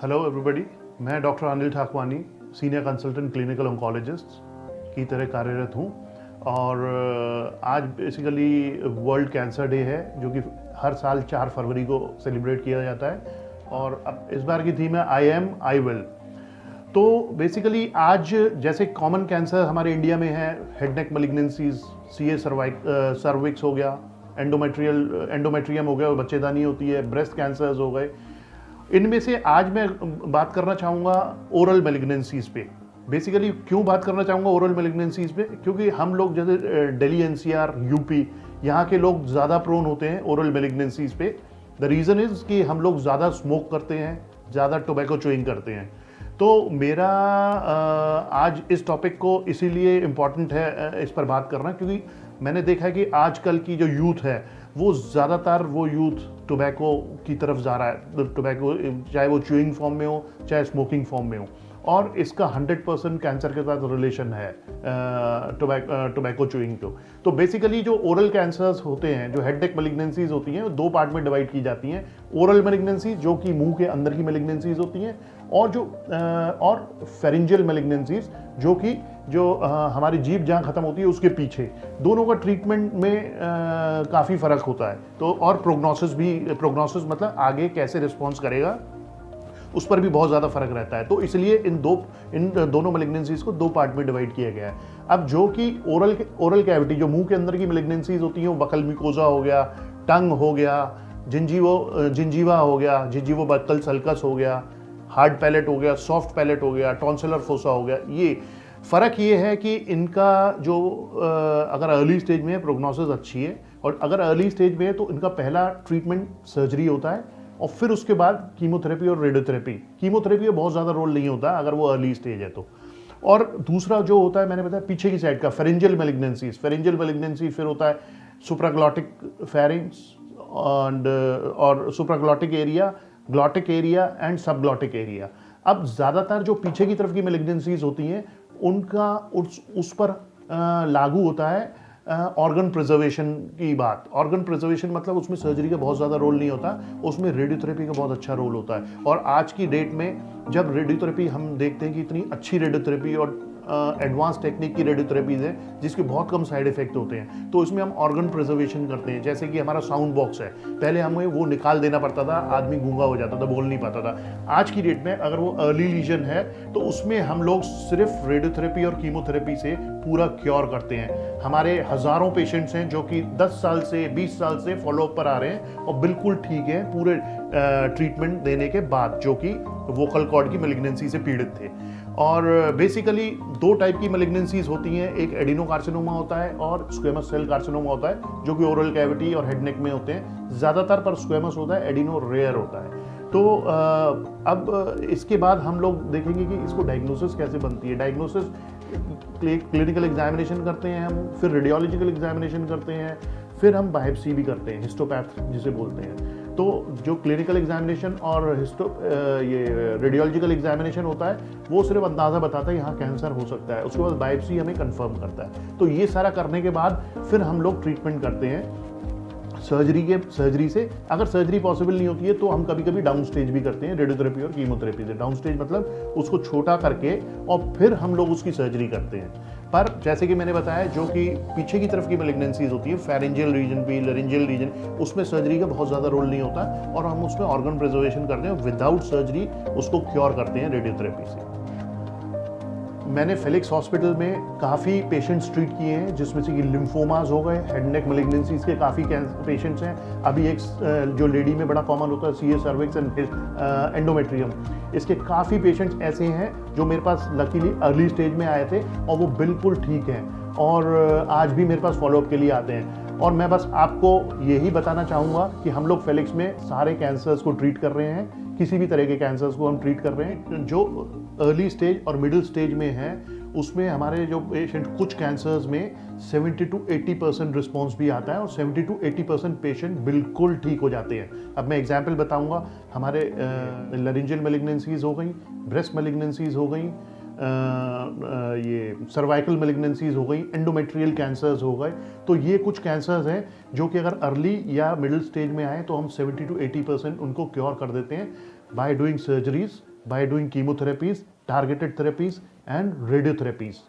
Hello everybody, मैं doctor Anil Thakwani, senior consultant clinical oncologist की तरह कार्यरत हूँ। और आज बेसिकली वर्ल्ड कैंसर डे है, जो कि हर साल 4 फरवरी को सेलिब्रेट किया जाता है। और अब इस बार की थीम है आई एम आई विल। तो बेसिकली आज जैसे कॉमन कैंसर हमारे इंडिया में है, head neck malignancies, CA cervix हो गया, एंडोमेट्रियम हो गया, बच्चेदानी होती है, ब्रेस्ट कैंसर्स हो गए। इनमें से आज मैं बात करना चाहूँगा ओरल मैलिग्नेंसीज पे। बेसिकली क्यों बात करना चाहूँगा ओरल मैलिग्नेंसीज पे, क्योंकि हम लोग जैसे दिल्ली, एनसीआर, यूपी, यहाँ के लोग ज़्यादा प्रोन होते हैं ओरल मैलिग्नेंसीज पे। द रीज़न इज़ कि हम लोग ज़्यादा स्मोक करते हैं, ज़्यादा टोबैको च्यूइंग करते हैं। तो मेरा आज इस टॉपिक को इसीलिए इम्पॉर्टेंट है इस पर बात करना, क्योंकि मैंने देखा है कि आजकल की जो यूथ है वो ज़्यादातर वो यूथ टोबैको की तरफ जा रहा है। टोबैको चाहे वो च्यूइंग फॉर्म में हो चाहे स्मोकिंग फॉर्म में हो, और इसका 100% कैंसर के साथ रिलेशन है टोबैको च्यूइंग को। तो बेसिकली जो ओरल कैंसर्स होते हैं, जो हेड नेक मैलिग्नेंसीज होती हैं, वो 2 पार्ट में डिवाइड की जाती हैं। ओरल मैलिग्नेंसी जो कि मुंह के अंदर की मैलिग्नेंसीज होती हैं, और फेरिंजियल मैलिग्नेंसीज जो हमारी जीभ जहाँ ख़त्म होती है उसके पीछे। दोनों का ट्रीटमेंट में काफ़ी फ़र्क होता है। तो और प्रोग्नोसिस मतलब आगे कैसे रिस्पॉन्स करेगा, उस पर भी बहुत ज़्यादा फर्क रहता है। तो इसलिए इन दोनों मैलिग्नेंसीज को 2 पार्ट में डिवाइड किया गया है। अब जो कि ओरल कैविटी, जो मुंह के अंदर की मैलिग्नेंसीज होती हैं, वो बकल म्यूकोसा हो गया, टंग हो गया, जिंजीवा हो गया, जिंजीवो बकल सल्कस हो गया, हार्ड पैलेट हो गया, सॉफ्ट पैलेट हो गया, टॉन्सिलर फोसा हो गया। ये फ़र्क ये है कि इनका जो अगर अर्ली स्टेज में है प्रोग्नोसिस अच्छी है, और अगर अर्ली स्टेज में है तो इनका पहला ट्रीटमेंट सर्जरी होता है, और फिर उसके बाद कीमोथेरेपी और रेडियोथेरेपी। कीमोथेरेपी का बहुत ज़्यादा रोल नहीं होता अगर वो अर्ली स्टेज है तो। और दूसरा जो होता है, मैंने बताया पीछे की साइड का फेरिंजियल मैलिग्नेंसी, फिर होता है सुप्राग्लॉटिक फेरिंग्स और supraglottic area, glottic area and subglottic area. अब ज़्यादातर जो पीछे की तरफ की मैलिग्नेंसीज होती हैं उनका उस पर लागू होता है ऑर्गन प्रिजर्वेशन की बात। ऑर्गन प्रिजर्वेशन मतलब उसमें सर्जरी का बहुत ज़्यादा रोल नहीं होता, उसमें रेडियोथेरेपी का बहुत अच्छा रोल होता है। और आज की डेट में जब रेडियोथेरेपी हम देखते हैं कि इतनी अच्छी रेडियोथेरेपी और एडवांस टेक्निक की रेडियोथेरेपीज है जिसके बहुत कम साइड इफेक्ट होते हैं, तो इसमें हम ऑर्गन प्रिजर्वेशन करते हैं। जैसे कि हमारा साउंड बॉक्स है, पहले हमें वो निकाल देना पड़ता था, आदमी गूंगा हो जाता था, बोल नहीं पाता था। आज की डेट में अगर वो अर्ली लीजन है तो उसमें हम लोग सिर्फ रेडियोथेरेपी और कीमोथेरेपी से पूरा क्योर करते हैं। हमारे हज़ारों पेशेंट्स हैं जो कि 10 साल से 20 साल से फॉलोअप पर आ रहे हैं और बिल्कुल ठीक है पूरे ट्रीटमेंट देने के बाद, जो कि वोकल कॉर्ड की मैलिग्नेंसी से पीड़ित थे। और बेसिकली 2 टाइप की मैलिग्नेंसीज होती हैं, एक एडिनोकार्सिनोमा होता है और स्क्वेमस सेल कार्सिनोमा होता है, जो कि ओरल कैविटी और हेड नेक में होते हैं ज़्यादातर, पर स्क्वेमस होता है, एडिनो रेयर होता है। तो अब इसके बाद हम लोग देखेंगे कि इसको डायग्नोसिस कैसे बनती है। डायग्नोसिस क्लिनिकल एग्जामिनेशन करते हैं हम, फिर रेडियोलॉजिकल एग्जामिनेशन करते हैं, फिर हम बायोप्सी भी करते हैं, हिस्टोपैथ जिसे बोलते हैं। तो जो क्लिनिकल एग्जामिनेशन और ये रेडियोलॉजिकल एग्जामिनेशन होता है वो सिर्फ अंदाज़ा बताता है यहाँ कैंसर हो सकता है, उसके बाद बायोप्सी हमें कंफर्म करता है। तो ये सारा करने के बाद फिर हम लोग ट्रीटमेंट करते हैं सर्जरी से। अगर सर्जरी पॉसिबल नहीं होती है तो हम कभी कभी डाउन स्टेज भी करते हैं रेडियोथेरेपी और कीमोथेरेपी से। डाउन स्टेज मतलब उसको छोटा करके और फिर हम लोग उसकी सर्जरी करते हैं। पर जैसे कि मैंने बताया, जो कि पीछे की तरफ की मैलिग्नेंसीज होती है, फेरिंजियल रीजन भी, लैरिंजियल रीजन, उसमें सर्जरी का बहुत ज़्यादा रोल नहीं होता, और हम उसमें ऑर्गन प्रिजर्वेशन करते हैं, विदाउट सर्जरी उसको क्योर करते हैं रेडियोथेरेपी से। मैंने फेलिक्स हॉस्पिटल में काफ़ी पेशेंट्स ट्रीट किए हैं, जिसमें से कि लिम्फोमास हो गए, हेड नेक मैलिग्नेंसीज के काफ़ी पेशेंट्स हैं। अभी एक जो लेडी में बड़ा कॉमन होता है सीए सर्विक्स एंड एंडोमेट्रियम, इसके काफ़ी पेशेंट्स ऐसे हैं जो मेरे पास लकीली अर्ली स्टेज में आए थे और वो बिल्कुल ठीक हैं, और आज भी मेरे पास फॉलोअप के लिए आते हैं। और मैं बस आपको यही बताना चाहूँगा कि हम लोग फेलिक्स में सारे कैंसर्स को ट्रीट कर रहे हैं, किसी भी तरह के कैंसर्स को हम ट्रीट कर रहे हैं। जो अर्ली स्टेज और मिडिल स्टेज में है उसमें हमारे जो पेशेंट, कुछ कैंसर्स में 70 to 80% रिस्पॉन्स भी आता है और 70 to 80% पेशेंट बिल्कुल ठीक हो जाते हैं। अब मैं एग्जांपल बताऊंगा, हमारे लैरिंजियल मैलिग्नेंसीज हो गई, ब्रेस्ट मैलिग्नेंसीज हो गई, ये सर्वाइकल मैलिग्नेंसीज हो गई, एंडोमेट्रियल कैंसर्स हो गए। तो ये कुछ कैंसर्स हैं जो कि अगर अर्ली या मिडिल स्टेज में आए तो हम 70 to 80% उनको क्योर कर देते हैं by doing surgeries by doing chemotherapies, targeted therapies and radiotherapies.